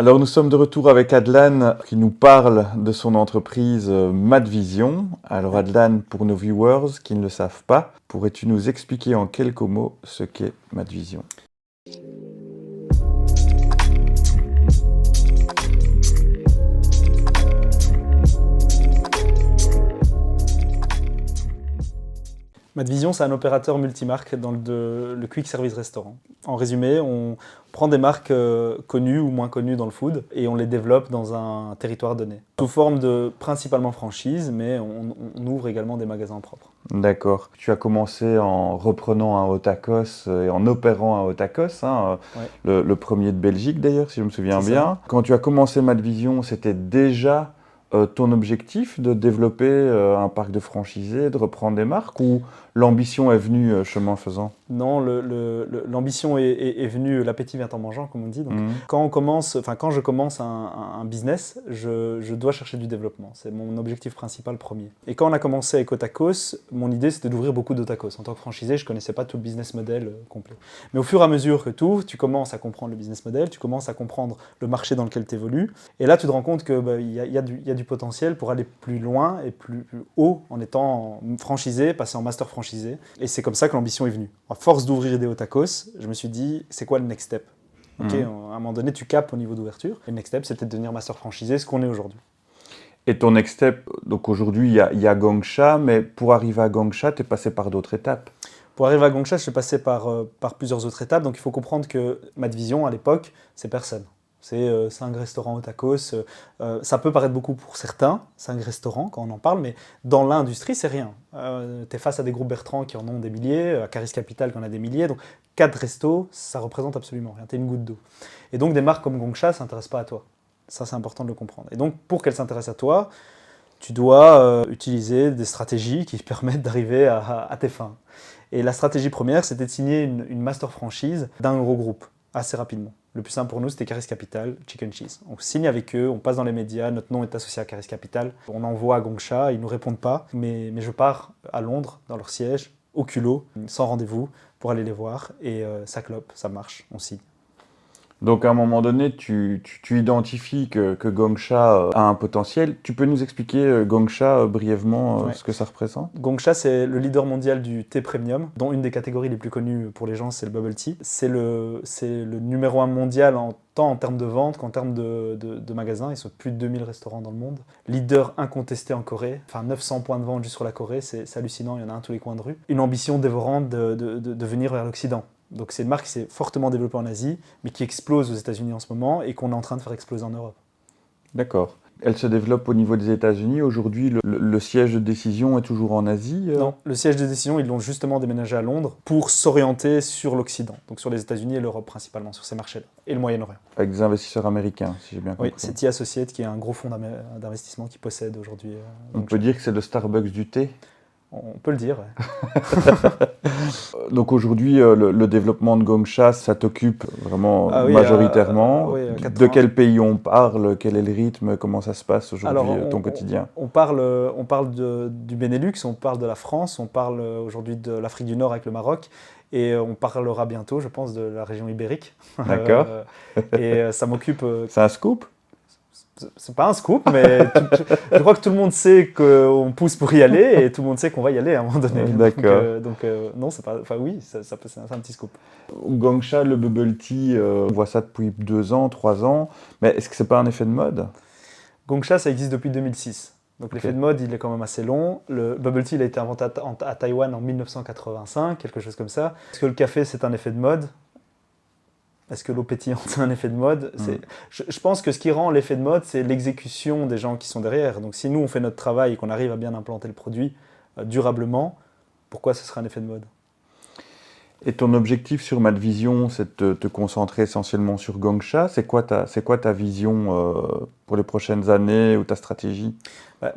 Alors nous sommes de retour avec Adlan qui nous parle de son entreprise Madvision. Alors Adlan, pour nos viewers qui ne le savent pas, pourrais-tu nous expliquer en quelques mots ce qu'est Madvision? Madvision, c'est un opérateur multimarque dans le quick service restaurant. En résumé, on prend des marques connues ou moins connues dans le food et on les développe dans un territoire donné. Sous forme de principalement franchise, mais on ouvre également des magasins propres. D'accord. Tu as commencé en reprenant un Otakos et en opérant un Otakos, hein, Ouais. le premier de Belgique d'ailleurs, si je me souviens C'est bien. ça. Quand tu as commencé Madvision, c'était déjà ton objectif de développer un parc de franchisés, de reprendre des marques, ou l'ambition est venue chemin faisant? Non, l'ambition est venue, l'appétit vient en mangeant, comme on dit. Donc, quand je commence un business, je dois chercher du développement. C'est mon objectif principal premier. Et quand on a commencé avec Otakos, mon idée c'était d'ouvrir beaucoup d'Otakos. En tant que franchisé, je ne connaissais pas tout le business model complet. Mais au fur et à mesure que tu commences à comprendre le business model, tu commences à comprendre le marché dans lequel tu évolues. Et là, tu te rends compte qu'il y a du potentiel pour aller plus loin et plus haut en étant franchisé, passer en master franchisé. Et c'est comme ça que l'ambition est venue. À force d'ouvrir des Otakos, je me suis dit, c'est quoi le next step? À un moment donné, tu capes au niveau d'ouverture. Et le next step, c'était de devenir master franchisé, ce qu'on est aujourd'hui. Et ton next step, donc aujourd'hui, il y a Gongsha, mais pour arriver à Gongsha, tu es passé par d'autres étapes. Pour arriver à Gongsha, je suis passé par plusieurs autres étapes. Donc il faut comprendre que Madvision, à l'époque, c'est personne. C'est 5 restaurants Otakos. Ça peut paraître beaucoup pour certains, 5 restaurants quand on en parle, mais dans l'industrie, c'est rien. Tu es face à des groupes Bertrand qui en ont des milliers, à Caris Capital qui en a des milliers. Donc 4 restos, ça représente absolument rien. Tu es une goutte d'eau. Et donc des marques comme Gongsha ne s'intéressent pas à toi. Ça, c'est important de le comprendre. Et donc pour qu'elles s'intéressent à toi, tu dois utiliser des stratégies qui permettent d'arriver à tes fins. Et la stratégie première, c'était de signer une master franchise d'un gros groupe, assez rapidement. Le plus simple pour nous, c'était Caris Capital, Chicken Cheese. On signe avec eux, on passe dans les médias, notre nom est associé à Caris Capital. On envoie à Gongsha, ils ne nous répondent pas, mais je pars à Londres, dans leur siège, au culot, sans rendez-vous, pour aller les voir. Et ça clope, ça marche, on signe. Donc à un moment donné, tu identifies que Gongsha a un potentiel. Tu peux nous expliquer Gongsha brièvement ce que ça représente? Gongsha, c'est le leader mondial du thé premium, dont une des catégories les plus connues pour les gens, c'est le bubble tea. C'est le numéro 1 mondial tant en termes de vente qu'en termes de magasins. Ils sont plus de 2000 restaurants dans le monde. Leader incontesté en Corée, enfin 900 points de vente juste sur la Corée, c'est hallucinant, il y en a un à tous les coins de rue. Une ambition dévorante de venir vers l'Occident. Donc c'est une marque qui s'est fortement développée en Asie, mais qui explose aux États-Unis en ce moment et qu'on est en train de faire exploser en Europe. D'accord. Elle se développe au niveau des États-Unis. Aujourd'hui, le siège de décision est toujours en Asie? Non, le siège de décision, ils l'ont justement déménagé à Londres pour s'orienter sur l'Occident, donc sur les États-Unis et l'Europe principalement, sur ces marchés-là, et le Moyen-Orient. Avec des investisseurs américains, si j'ai bien compris. Oui, c'est T Associates qui est un gros fonds d'investissement qui possède aujourd'hui. On peut dire que c'est le Starbucks du thé? On peut le dire, ouais. Donc aujourd'hui, le développement de Gongsha, ça t'occupe vraiment majoritairement. Oui, de quel pays on parle? Quel est le rythme? Comment ça se passe aujourd'hui, ton quotidien? On parle du Benelux, on parle de la France, on parle aujourd'hui de l'Afrique du Nord avec le Maroc, et on parlera bientôt, je pense, de la région ibérique. D'accord. Et ça m'occupe... C'est un scoop? C'est pas un scoop, mais je crois que tout le monde sait qu'on pousse pour y aller et tout le monde sait qu'on va y aller à un moment donné. D'accord. Donc non, c'est pas. Enfin oui, c'est un petit scoop. Gongsha, le bubble tea, on voit ça depuis 2 ans, 3 ans. Mais est-ce que c'est pas un effet de mode? Gongsha, ça existe depuis 2006. Donc l'effet de mode, il est quand même assez long. Le bubble tea, il a été inventé à Taïwan en 1985, quelque chose comme ça. Est-ce que le café, c'est un effet de mode? Est-ce que l'eau pétillante, c'est un effet de mode? Je pense que ce qui rend l'effet de mode, c'est l'exécution des gens qui sont derrière. Donc si nous, on fait notre travail et qu'on arrive à bien implanter le produit durablement, pourquoi ce serait un effet de mode? Et ton objectif sur Madvision, c'est de te concentrer essentiellement sur Gongsha. C'est quoi ta vision pour les prochaines années ou ta stratégie?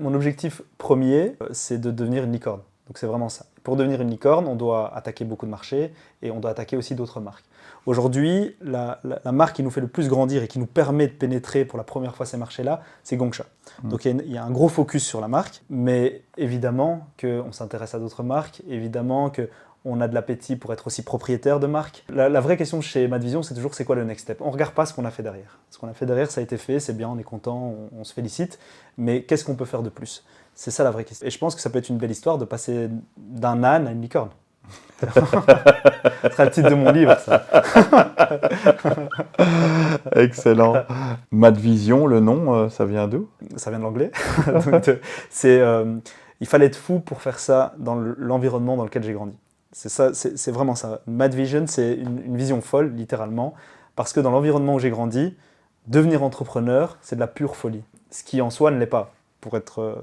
Mon objectif premier, c'est de devenir une licorne. Donc c'est vraiment ça. Pour devenir une licorne, on doit attaquer beaucoup de marchés et on doit attaquer aussi d'autres marques. Aujourd'hui, la marque qui nous fait le plus grandir et qui nous permet de pénétrer pour la première fois ces marchés-là, c'est Gongsha. Donc il y a un gros focus sur la marque, mais évidemment qu'on s'intéresse à d'autres marques, évidemment on a de l'appétit pour être aussi propriétaire de marque. La vraie question chez Madvision, c'est toujours c'est quoi le next step. On ne regarde pas ce qu'on a fait derrière. Ce qu'on a fait derrière, ça a été fait, c'est bien, on est content, on se félicite, mais qu'est-ce qu'on peut faire de plus? C'est ça la vraie question. Et je pense que ça peut être une belle histoire de passer d'un âne à une licorne. Ce sera le titre de mon livre, ça. Excellent. Madvision, le nom, ça vient d'où? Ça vient de l'anglais. Il fallait être fou pour faire ça dans l'environnement dans lequel j'ai grandi. C'est vraiment ça. Madvision, c'est une vision folle, littéralement, parce que dans l'environnement où j'ai grandi, devenir entrepreneur, c'est de la pure folie. Ce qui en soi ne l'est pas. Pour être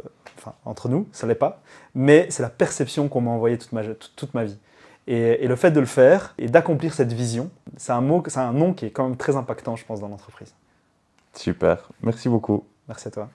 entre nous, ça ne l'est pas. Mais c'est la perception qu'on m'a envoyée toute ma vie. Et le fait de le faire et d'accomplir cette vision, c'est un nom qui est quand même très impactant, je pense, dans l'entreprise. Super. Merci beaucoup. Merci à toi.